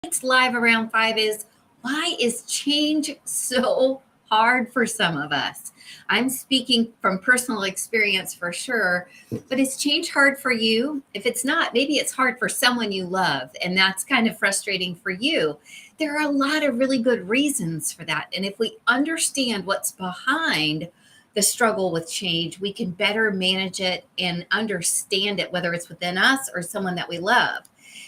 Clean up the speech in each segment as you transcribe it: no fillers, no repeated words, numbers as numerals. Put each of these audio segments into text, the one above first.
Tonight's live around 5 is why is change so hard for some of us? I'm speaking from personal experience for sure, but is change hard for you? If it's not, maybe it's hard for someone you love, and that's kind of frustrating for you. There are a lot of really good reasons for that. And if we understand what's behind the struggle with change, we can better manage it and understand it, whether it's within us or someone that we love.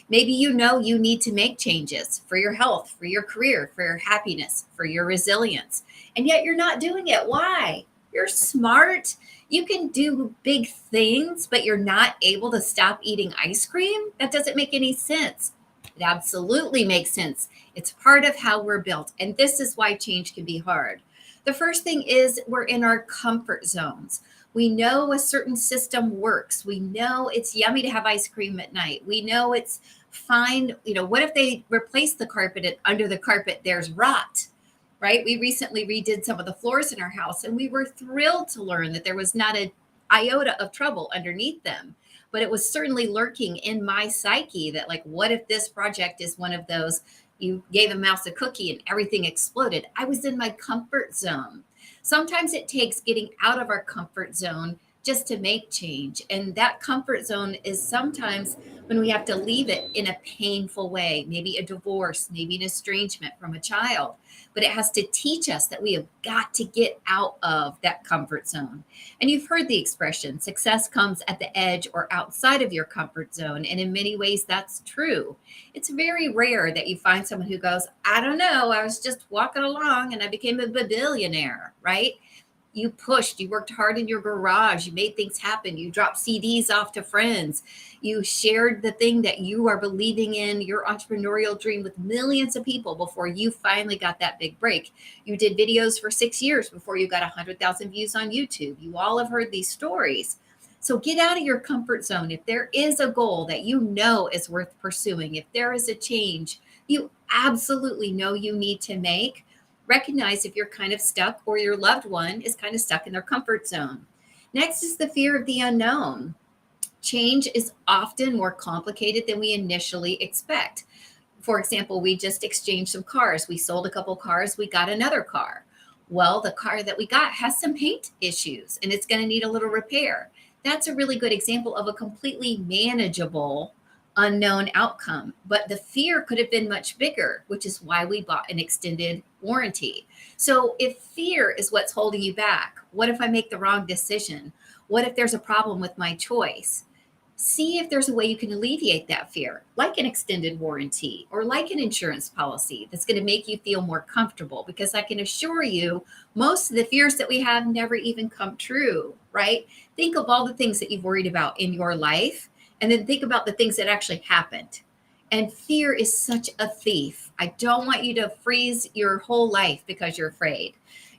Maybe you know you need to make changes for your health, for your career, for your happiness, for your resilience, and yet you're not doing it. Why? You're smart. You can do big things, but you're not able to stop eating ice cream? That doesn't make any sense. It absolutely makes sense. It's part of how we're built. And this is why change can be hard. The first thing is we're in our comfort zones. We know a certain system works. We know it's yummy to have ice cream at night. We know it's fine. What if they replace the carpet and under the carpet there's rot, right? We recently redid some of the floors in our house and we were thrilled to learn that there was not an iota of trouble underneath them. But it was certainly lurking in my psyche that, like, what if this project is one of those you gave a mouse a cookie and everything exploded? I was in my comfort zone. Sometimes it takes getting out of our comfort zone just to make change. And that comfort zone is sometimes when we have to leave it in a painful way, maybe a divorce, maybe an estrangement from a child. But it has to teach us that we have got to get out of that comfort zone. And you've heard the expression success comes at the edge or outside of your comfort zone. And in many ways, that's true. It's very rare that you find someone who goes, I don't know, I was just walking along and I became a billionaire, right? You pushed, you worked hard in your garage, you made things happen, you dropped CDs off to friends, you shared the thing that you are believing in, your entrepreneurial dream, with millions of people before you finally got that big break. You did videos for 6 years before you got 100,000 views on YouTube. You all have heard these stories. So get out of your comfort zone. If there is a goal that you know is worth pursuing, if there is a change you absolutely know you need to make, recognize if you're kind of stuck or your loved one is kind of stuck in their comfort zone. Next is the fear of the unknown. Change is often more complicated than we initially expect. For example, we just exchanged some cars. We sold a couple cars, we got another car. Well, the car that we got has some paint issues and it's going to need a little repair. That's a really good example of a completely manageable unknown outcome. But the fear could have been much bigger, which is why we bought an extended warranty. So if fear is what's holding you back, what if I make the wrong decision? What if there's a problem with my choice? See if there's a way you can alleviate that fear, like an extended warranty or like an insurance policy that's going to make you feel more comfortable. Because I can assure you, most of the fears that we have never even come true, right? Think of all the things that you've worried about in your life, and then think about the things that actually happened. And fear is such a thief. I don't want you to freeze your whole life because you're afraid.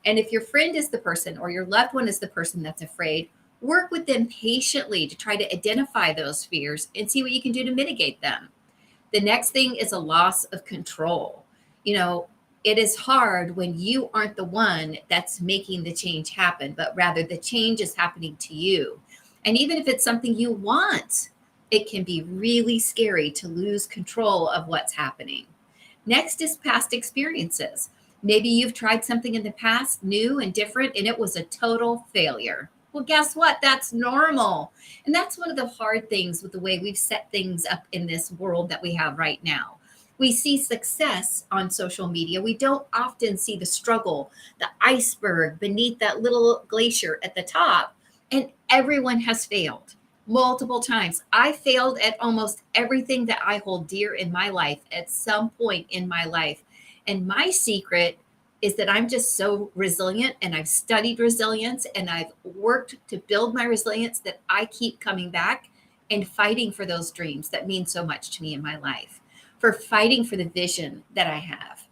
And if your friend is the person or your loved one is the person that's afraid, work with them patiently to try to identify those fears and see what you can do to mitigate them. The next thing is a loss of control. It is hard when you aren't the one that's making the change happen, but rather the change is happening to you. And even if it's something you want, it can be really scary to lose control of what's happening. Next is past experiences. Maybe you've tried something in the past, new and different, and it was a total failure. Well, guess what? That's normal. And that's one of the hard things with the way we've set things up in this world that we have right now. We see success on social media. We don't often see the struggle, the iceberg beneath that little glacier at the top. And everyone has failed multiple times. I failed at almost everything that I hold dear in my life at some point in my life. And my secret is that I'm just so resilient, and I've studied resilience and I've worked to build my resilience, that I keep coming back and fighting for those dreams that mean so much to me in my life, for fighting for the vision that I have.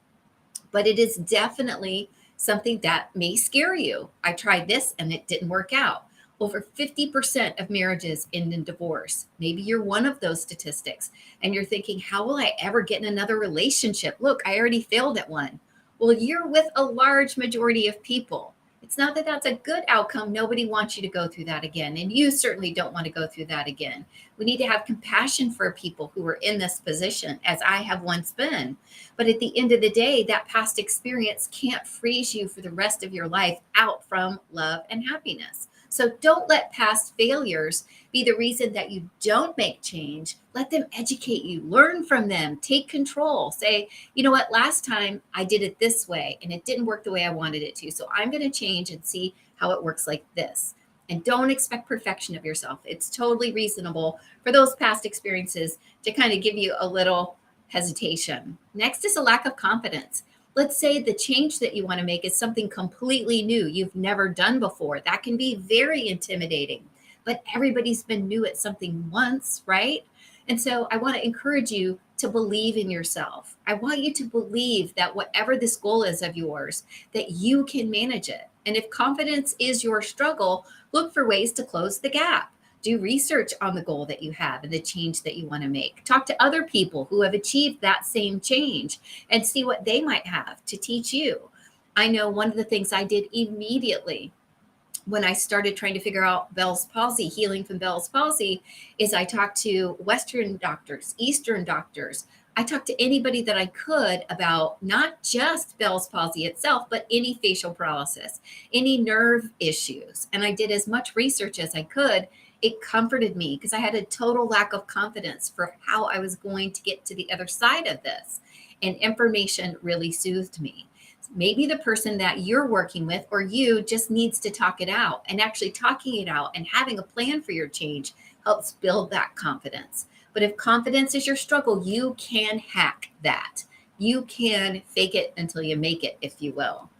But it is definitely something that may scare you. I tried this and it didn't work out. Over 50% of marriages end in divorce. Maybe you're one of those statistics and you're thinking, how will I ever get in another relationship? Look, I already failed at one. Well, you're with a large majority of people. It's It's not that that's a good outcome. Nobody wants you to go through that again. And you certainly don't want to go through that again. We need to have compassion for people who are in this position, as I have once been. But at the end of the day, that past experience can't freeze you for the rest of your life out from love and happiness. So don't let past failures be the reason that you don't make change. Let them educate you, learn from them, take control. Say, you know what, last time I did it this way and it didn't work the way I wanted it to. So I'm going to change and see how it works like this. And don't expect perfection of yourself. It's totally reasonable for those past experiences to kind of give you a little hesitation. Next is a lack of confidence. Let's say the change that you want to make is something completely new you've never done before. That can be very intimidating, but everybody's been new at something once, right? And so I want to encourage you to believe in yourself. I want you to believe that whatever this goal is of yours, that you can manage it. And if confidence is your struggle, look for ways to close the gap. Do research on the goal that you have and the change that you want to make. Talk to other people who have achieved that same change and see what they might have to teach you. I know one of the things I did immediately when I started trying to figure out Bell's palsy, healing from Bell's palsy, is I talked to Western doctors, Eastern doctors. I talked to anybody that I could about not just Bell's palsy itself, but any facial paralysis, any nerve issues. And I did as much research as I could. It comforted me because I had a total lack of confidence for how I was going to get to the other side of this. And information really soothed me. Maybe the person that you're working with or you just needs to talk it out, and actually talking it out and having a plan for your change helps build that confidence. But if confidence is your struggle, you can hack that. You can fake it until you make it, if you will.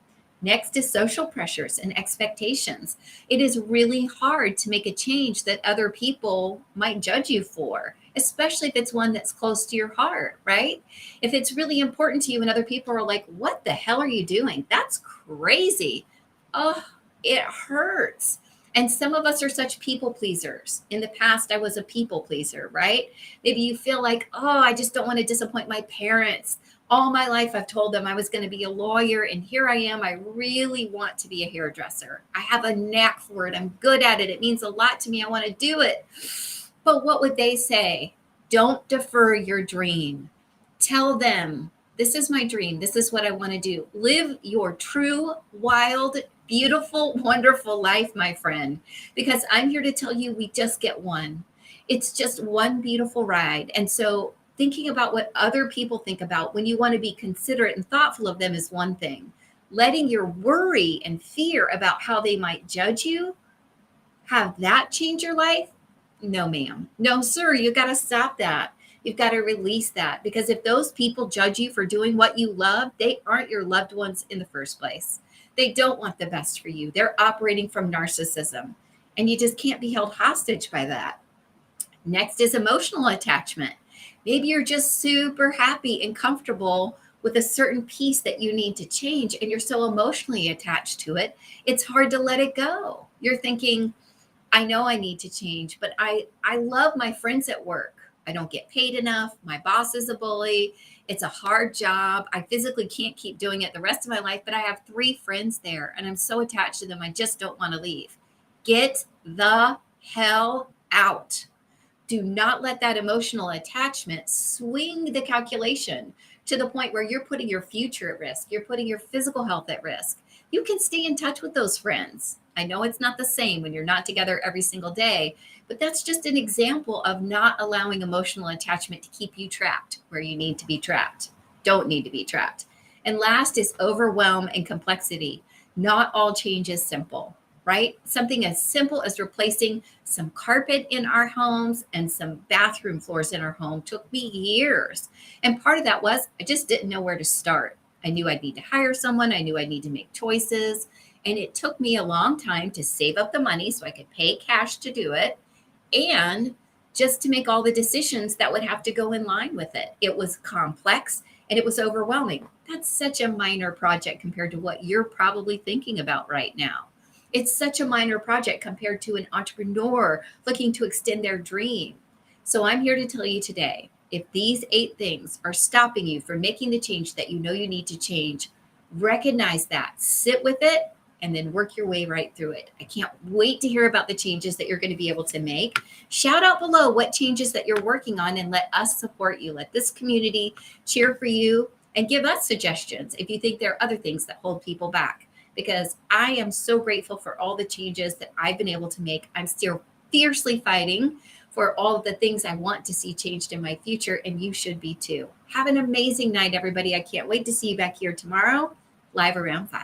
Next is social pressures and expectations. It is really hard to make a change that other people might judge you for, especially if it's one that's close to your heart, right? If it's really important to you and other people are like, what the hell are you doing? That's crazy. Oh, it hurts. And some of us are such people pleasers. In the past, I was a people pleaser, right? Maybe you feel like, oh, I just don't want to disappoint my parents. All my life, I've told them I was going to be a lawyer, and here I am. I really want to be a hairdresser. I have a knack for it. I'm good at it. It means a lot to me. I want to do it. But what would they say? Don't defer your dream. Tell them, this is my dream. This is what I want to do. Live your true, wild, beautiful, wonderful life, my friend, because I'm here to tell you we just get one. It's just one beautiful ride. And so thinking about what other people think about when you want to be considerate and thoughtful of them is one thing. Letting your worry and fear about how they might judge you, have that change your life? No, ma'am. No, sir. You got to stop that. You've got to release that, because if those people judge you for doing what you love, they aren't your loved ones in the first place. They don't want the best for you. They're operating from narcissism, and you just can't be held hostage by that. Next is emotional attachment. Maybe you're just super happy and comfortable with a certain piece that you need to change, and you're so emotionally attached to it, it's hard to let it go. You're thinking, I know I need to change, but I love my friends at work. I don't get paid enough. My boss is a bully. It's a hard job. I physically can't keep doing it the rest of my life, but I have 3 friends there and I'm so attached to them. I just don't want to leave. Get the hell out. Do not let that emotional attachment swing the calculation to the point where you're putting your future at risk. You're putting your physical health at risk. You can stay in touch with those friends. I know it's not the same when you're not together every single day, but that's just an example of not allowing emotional attachment to keep you trapped where you need to be trapped. Don't need to be trapped. And last is overwhelm and complexity. Not all change is simple, right? Something as simple as replacing some carpet in our homes and some bathroom floors in our home took me years. And part of that was I just didn't know where to start. I knew I'd need to hire someone. I knew I'd need to make choices. And it took me a long time to save up the money so I could pay cash to do it, and just to make all the decisions that would have to go in line with it. It was complex and it was overwhelming. That's such a minor project compared to what you're probably thinking about right now. It's such a minor project compared to an entrepreneur looking to extend their dream. So I'm here to tell you today, if these 8 things are stopping you from making the change that you know you need to change, recognize that, sit with it, and then work your way right through it. I can't wait to hear about the changes that you're going to be able to make. Shout out below what changes that you're working on and let us support you. Let this community cheer for you and give us suggestions if you think there are other things that hold people back, because I am so grateful for all the changes that I've been able to make. I'm still fiercely fighting for all of the things I want to see changed in my future, and you should be too. Have an amazing night, everybody. I can't wait to see you back here tomorrow, live around 5.